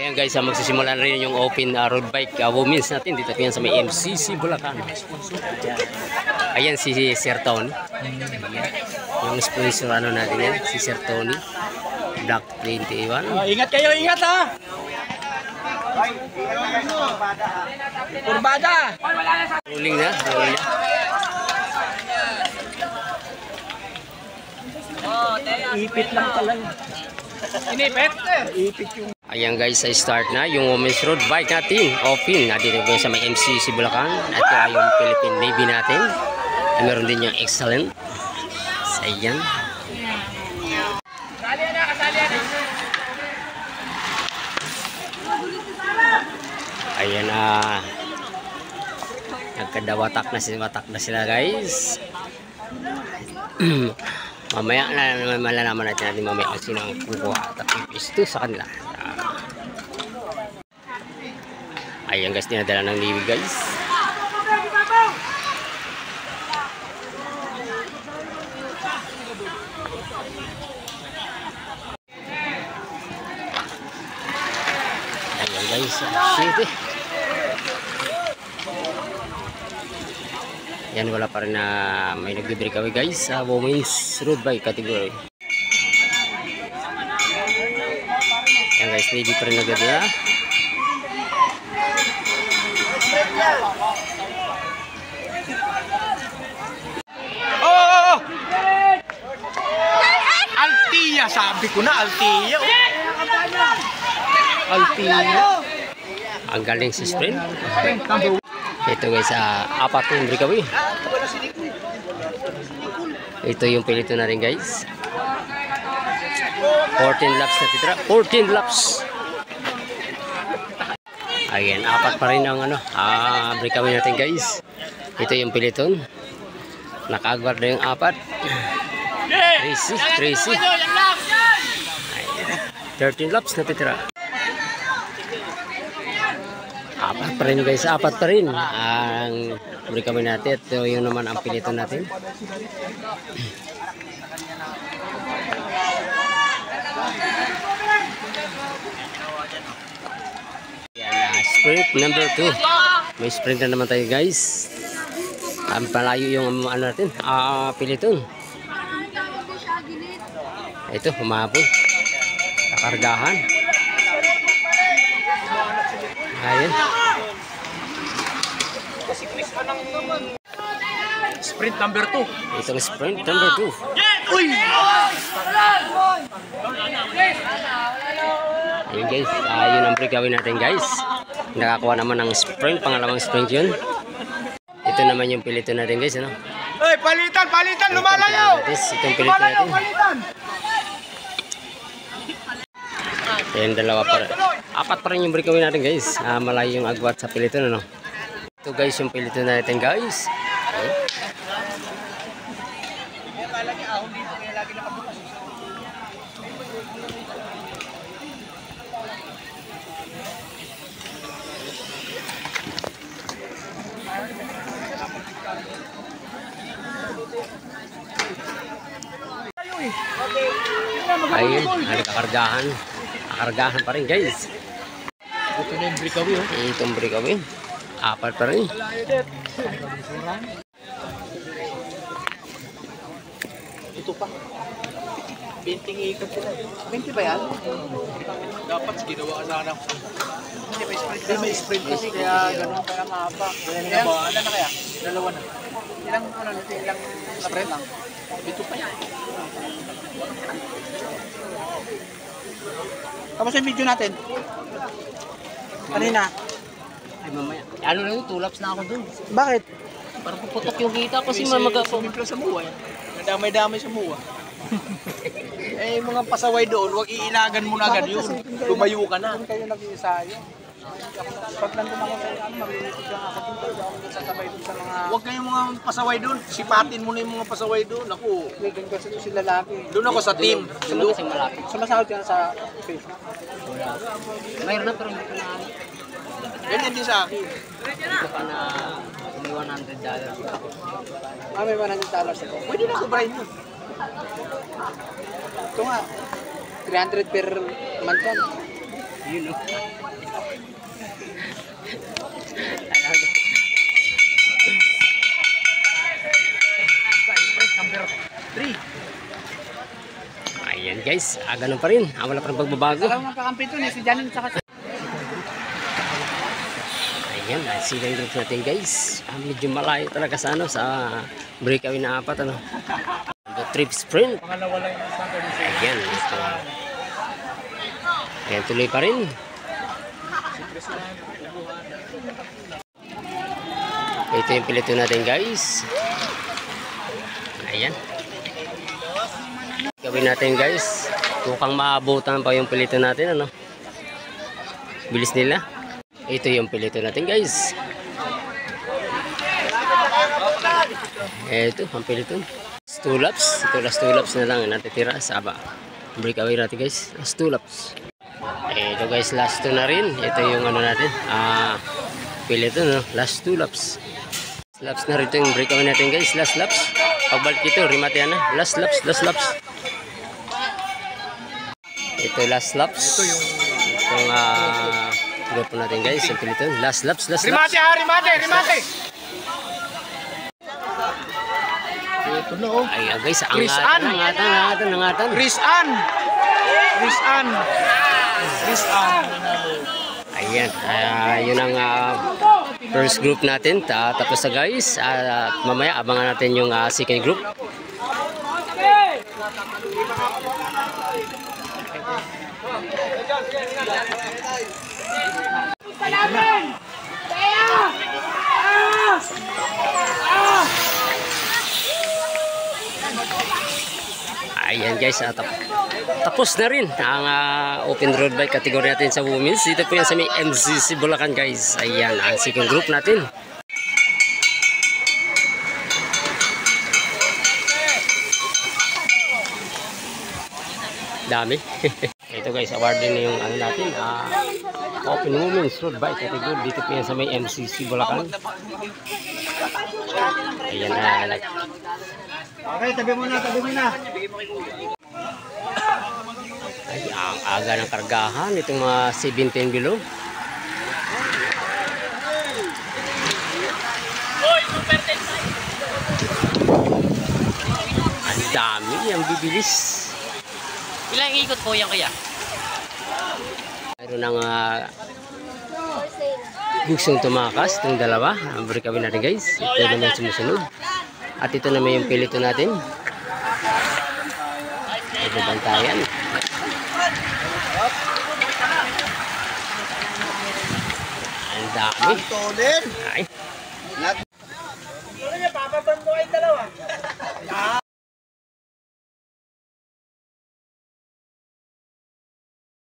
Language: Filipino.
Ayan guys, magsisimula na rin yung open road bike women's natin. Dito yan sa may MCC Bulacan. Ayan si Sir Tony. Yung sponsor ano natin yan, si Sir Tony. Black 21. Ingat kayo, ingat ha! Kurbada! Rolling na, rolling na. Ipit lang pala. Inipit? Ipit yung... Ayan guys, sa start na yung women's road bike natin. Open na dito sa may MCC Bulacan. At ito ay yung Philippine Navy natin. At meron din yung excellent. So, ayan. Ayan na. Nagkadawatak na sila guys. Mamaya na naman malalaman natin mamaya kung sino ang kukuha at ipisto sa kanila. Ayan guys, dinadala ng Navy guys. Ayan guys, shit eh. Yan, wala pa rin na may nagbe-break away guys sa women's road bike category. Yan guys, Navy pa rin nagdadala. Oh! Altia, sabi ko na Altia. Altia. Ang galing si sprint. Ito guys, apat yung breakaway. Ito yung pilito na rin guys. 14 laps na titra. 14 laps. Ayan, apat pa rin ang breakaway natin guys. Ito yung piliton. Nakaagward na yung apat. Tracy. Ayan. 13 laps na titra. Apat pa rin guys, apat pa rin ang breakaway natin. Ito yung naman ang pilito natin. Yan, sprint number 2. May sprint na naman tayo guys. Ang palayo yung ano natin, piliton. Ito, humabol. Kakargahan. Ayan. Sprint number 2. Itong sprint number 2. Uy! Ayun guys, yun ang breakaway natin guys. Nakakuha naman ng sprint, pangalawang sprint yun. Ito naman yung pilito natin guys, ano? Hey, palitan, lumalayo! Itong pilito natin. Ayan, dalawa pa rin. Apat pa rin yung breakaway natin guys. Malayo yung agwat sa pilito, ano? Ito guys, yung pilito natin guys. Okay. Ayun, nakakargahan. Nakakargahan pa rin guys. Ito na yung breakaway, oh. Itong breakaway. Apat pa rin. Ito pa. 20 ikot sila. 20 ba yan? Dapat ginawa ka sana. Hindi may sprint kasi kaya ganun kaya mahaba. Kaya ilan na kaya? Dalawa na. Ilang sprint lang? Ito pa yan. Tapos yung video natin. Kanina. Ay mamaya. Ano na yun, 2 laps na ako dun. Bakit? Parang puputok yung kita kasi mamagapo. Sumimpla sa muwa yan. Nadamay-damay sa muwa. Eh, mga pasaway doon, huwag iilagan mo na agad yun. Lumayo ka na. Kung kayo nag-iisayo. Pag nandun ako sa mamimikig lang ako dito. Hindi ako nagsasabay doon sa mga... Huwag kayong mga pasaway doon. Sipatin mo na yung mga pasaway doon. Ako. Doon kasi sila lagi. Doon ako sa team. Doon kasi malapit. Sumasahod ka na sa Facebook. Mayroon na pero hindi ko na. Ganyan din sa akin. Ito pa na may $100. May $100 ako. Pwede na sobrahin mo. Ito nga. 300 per month yan. Yun o. Number 3. Ayan guys, ganun pa rin. Wala pa rin pagbabago. Alam mo kakampi ito ni si Janin saka Ayan, sila yung group natin guys. Medyo malayo talaga sa ano, sa breakaway na 4 ano. The trip sprint. pangalawa lang yung sa akin. Ayan, ito. Ayan, tuloy pa rin. Ito yung pilito natin guys. Ayan. Gawin natin guys. Mukhang maabutan pa yung pilito natin ano. Bilis nila. Ito yung pilito natin guys. Ito ang pilito. Last 2 laps. Ito last 2 laps na lang natitira sa breakaway natin guys. Last 2 laps. Ito guys, last 2 na rin. Ito yung ano natin. Pilito no. Last 2 laps. Laps na rin ito yung breakaway natin guys. Last laps. Pagbalik ito, remate na. Last laps, last laps. Ito last laps. Ito yung grupo natin guys. Yung pilito. Last laps, last laps. Remate ha, remate, remate. Ito na oh. Ay guys, angatan. Rizan. Ayan, yun ang first group natin. Tapos na guys, mamaya abangan natin yung second group. Ayan guys, tapos na rin ang open road bike category natin sa women's. Dito po yan sa may MCC Bulacan guys. Ayan, ang second group natin. Dami. Ito guys, award din yung ano natin. Open women's road bike category. Dito po yan sa may MCC Bulacan. Ayan na. Okay, tabi mo na. Ay, ang aga ng kargahan itong mga 17 below. Ang dami, ang bibilis. Ilang ikot po yan kaya? Mayroon ng gustong tumakas itong dalawa. Ang breakaway natin guys. Ito naman sumusunod. At ito naman yung pilito natin. Ito bantayan. Ang dami. Ay.